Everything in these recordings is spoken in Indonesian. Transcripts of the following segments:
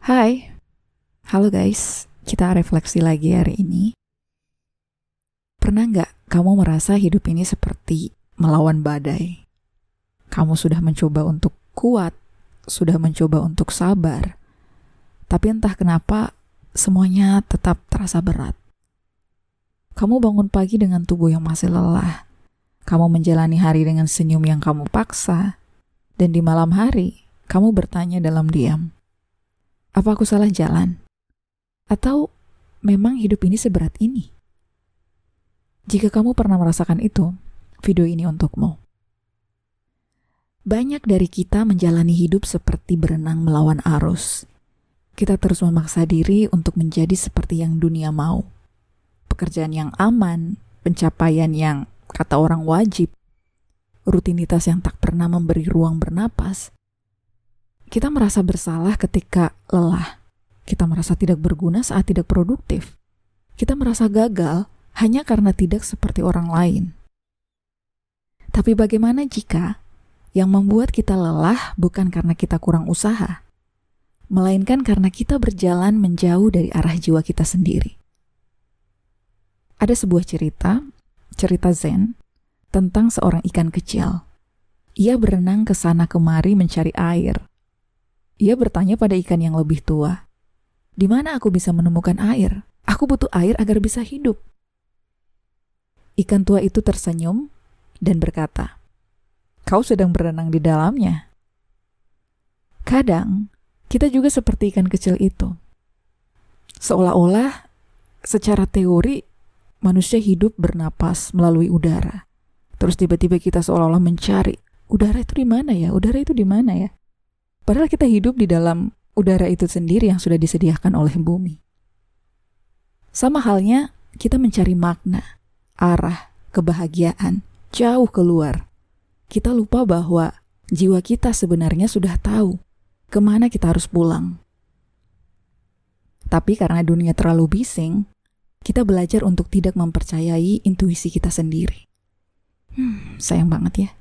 Hai, halo guys, kita refleksi lagi hari ini. Pernah nggak kamu merasa hidup ini seperti melawan badai? Kamu sudah mencoba untuk kuat, sudah mencoba untuk sabar, tapi entah kenapa semuanya tetap terasa berat. Kamu bangun pagi dengan tubuh yang masih lelah, kamu menjalani hari dengan senyum yang kamu paksa, dan di malam hari kamu bertanya dalam diam, apa aku salah jalan? Atau memang hidup ini seberat ini? Jika kamu pernah merasakan itu, video ini untukmu. Banyak dari kita menjalani hidup seperti berenang melawan arus. Kita terus memaksa diri untuk menjadi seperti yang dunia mau. Pekerjaan yang aman, pencapaian yang kata orang wajib, rutinitas yang tak pernah memberi ruang bernapas. Kita merasa bersalah ketika lelah. Kita merasa tidak berguna saat tidak produktif. Kita merasa gagal hanya karena tidak seperti orang lain. Tapi bagaimana jika yang membuat kita lelah bukan karena kita kurang usaha, melainkan karena kita berjalan menjauh dari arah jiwa kita sendiri? Ada sebuah cerita Zen, tentang seorang ikan kecil. Ia berenang ke sana kemari mencari air. Ia bertanya pada ikan yang lebih tua, "Di mana aku bisa menemukan air? Aku butuh air agar bisa hidup." Ikan tua itu tersenyum dan berkata, "Kau sedang berenang di dalamnya." Kadang, kita juga seperti ikan kecil itu. Seolah-olah, secara teori, manusia hidup bernapas melalui udara. Terus tiba-tiba kita seolah-olah mencari, udara itu di mana ya? Udara itu di mana ya? Padahal kita hidup di dalam udara itu sendiri yang sudah disediakan oleh bumi. Sama halnya, kita mencari makna, arah, kebahagiaan, jauh keluar. Kita lupa bahwa jiwa kita sebenarnya sudah tahu kemana kita harus pulang. Tapi karena dunia terlalu bising, kita belajar untuk tidak mempercayai intuisi kita sendiri. Sayang banget ya.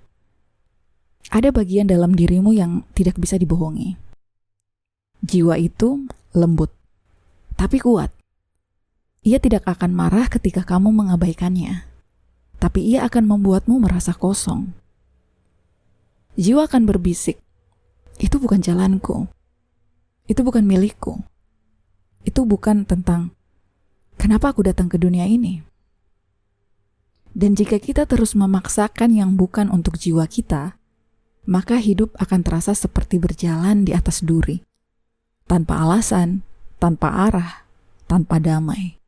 Ada bagian dalam dirimu yang tidak bisa dibohongi. Jiwa itu lembut, tapi kuat. Ia tidak akan marah ketika kamu mengabaikannya, tapi ia akan membuatmu merasa kosong. Jiwa akan berbisik, "Itu bukan jalanku. Itu bukan milikku. Itu bukan tentang kenapa aku datang ke dunia ini." Dan jika kita terus memaksakan yang bukan untuk jiwa kita, maka hidup akan terasa seperti berjalan di atas duri, tanpa alasan, tanpa arah, tanpa damai.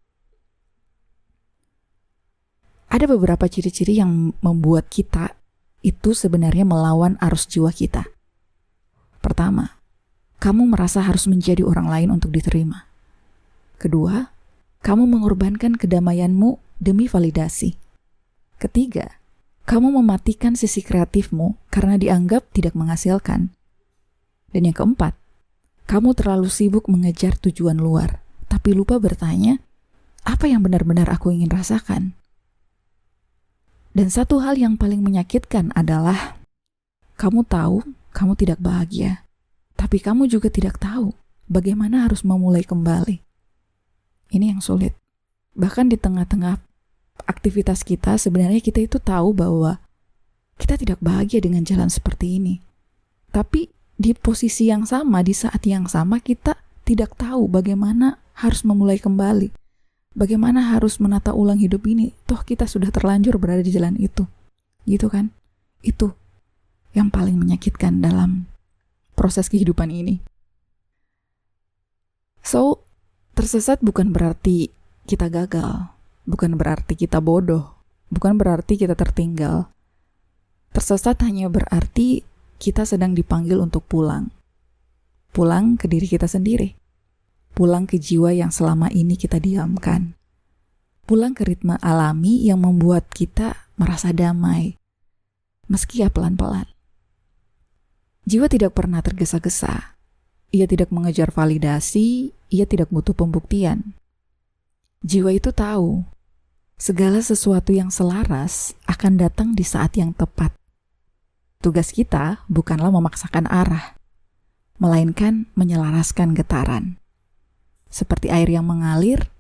Ada beberapa ciri-ciri yang membuat kita itu sebenarnya melawan arus jiwa kita. Pertama, kamu merasa harus menjadi orang lain untuk diterima. Kedua, kamu mengorbankan kedamaianmu demi validasi. Ketiga, kamu mematikan sisi kreatifmu karena dianggap tidak menghasilkan. Dan yang keempat, kamu terlalu sibuk mengejar tujuan luar, tapi lupa bertanya, apa yang benar-benar aku ingin rasakan? Dan satu hal yang paling menyakitkan adalah, kamu tahu kamu tidak bahagia, tapi kamu juga tidak tahu bagaimana harus memulai kembali. Ini yang sulit. Bahkan di tengah-tengah aktivitas kita, sebenarnya kita itu tahu bahwa kita tidak bahagia dengan jalan seperti ini. Tapi di posisi yang sama, di saat yang sama, kita tidak tahu bagaimana harus memulai kembali. Bagaimana harus menata ulang hidup ini. Toh kita sudah terlanjur berada di jalan itu. Gitu kan? Itu yang paling menyakitkan dalam proses kehidupan ini. So, tersesat bukan berarti kita gagal. Bukan berarti kita bodoh, bukan berarti kita tertinggal. Tersesat hanya berarti kita sedang dipanggil untuk pulang. Pulang ke diri kita sendiri. Pulang ke jiwa yang selama ini kita diamkan. Pulang ke ritme alami yang membuat kita merasa damai, meski ya pelan-pelan. Jiwa tidak pernah tergesa-gesa. Ia tidak mengejar validasi, ia tidak butuh pembuktian. Jiwa itu tahu segala sesuatu yang selaras akan datang di saat yang tepat. Tugas kita bukanlah memaksakan arah, melainkan menyelaraskan getaran. Seperti air yang mengalir,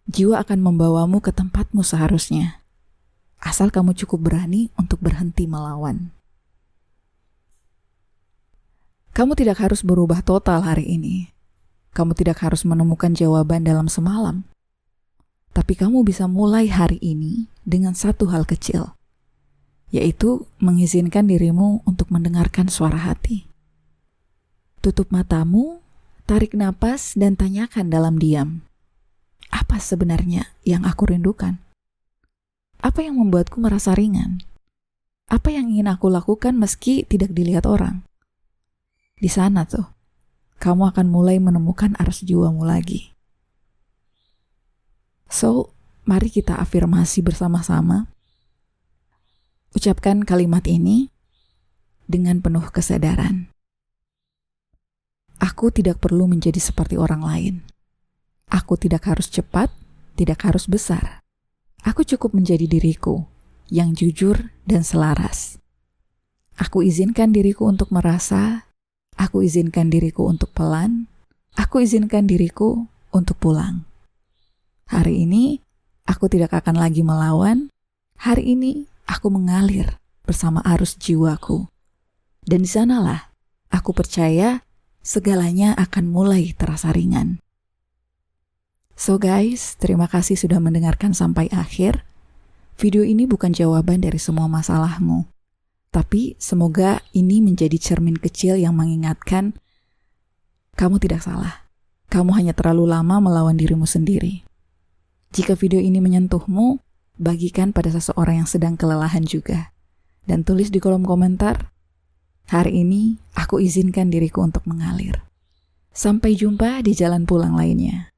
jiwa akan membawamu ke tempatmu seharusnya. Asal kamu cukup berani untuk berhenti melawan. Kamu tidak harus berubah total hari ini. Kamu tidak harus menemukan jawaban dalam semalam. Tapi kamu bisa mulai hari ini dengan satu hal kecil, yaitu mengizinkan dirimu untuk mendengarkan suara hati. Tutup matamu, tarik napas, dan tanyakan dalam diam. Apa sebenarnya yang aku rindukan? Apa yang membuatku merasa ringan? Apa yang ingin aku lakukan meski tidak dilihat orang? Di sana tuh, kamu akan mulai menemukan arus jiwamu lagi. So, mari kita afirmasi bersama-sama. Ucapkan kalimat ini dengan penuh kesadaran. Aku tidak perlu menjadi seperti orang lain. Aku tidak harus cepat, tidak harus besar. Aku cukup menjadi diriku yang jujur dan selaras. Aku izinkan diriku untuk merasa, aku izinkan diriku untuk pelan, aku izinkan diriku untuk pulang. Hari ini, aku tidak akan lagi melawan. Hari ini, aku mengalir bersama arus jiwaku. Dan di sanalah, aku percaya segalanya akan mulai terasa ringan. So guys, terima kasih sudah mendengarkan sampai akhir. Video ini bukan jawaban dari semua masalahmu. Tapi semoga ini menjadi cermin kecil yang mengingatkan kamu tidak salah. Kamu hanya terlalu lama melawan dirimu sendiri. Jika video ini menyentuhmu, bagikan pada seseorang yang sedang kelelahan juga. Dan tulis di kolom komentar, hari ini aku izinkan diriku untuk mengalir. Sampai jumpa di jalan pulang lainnya.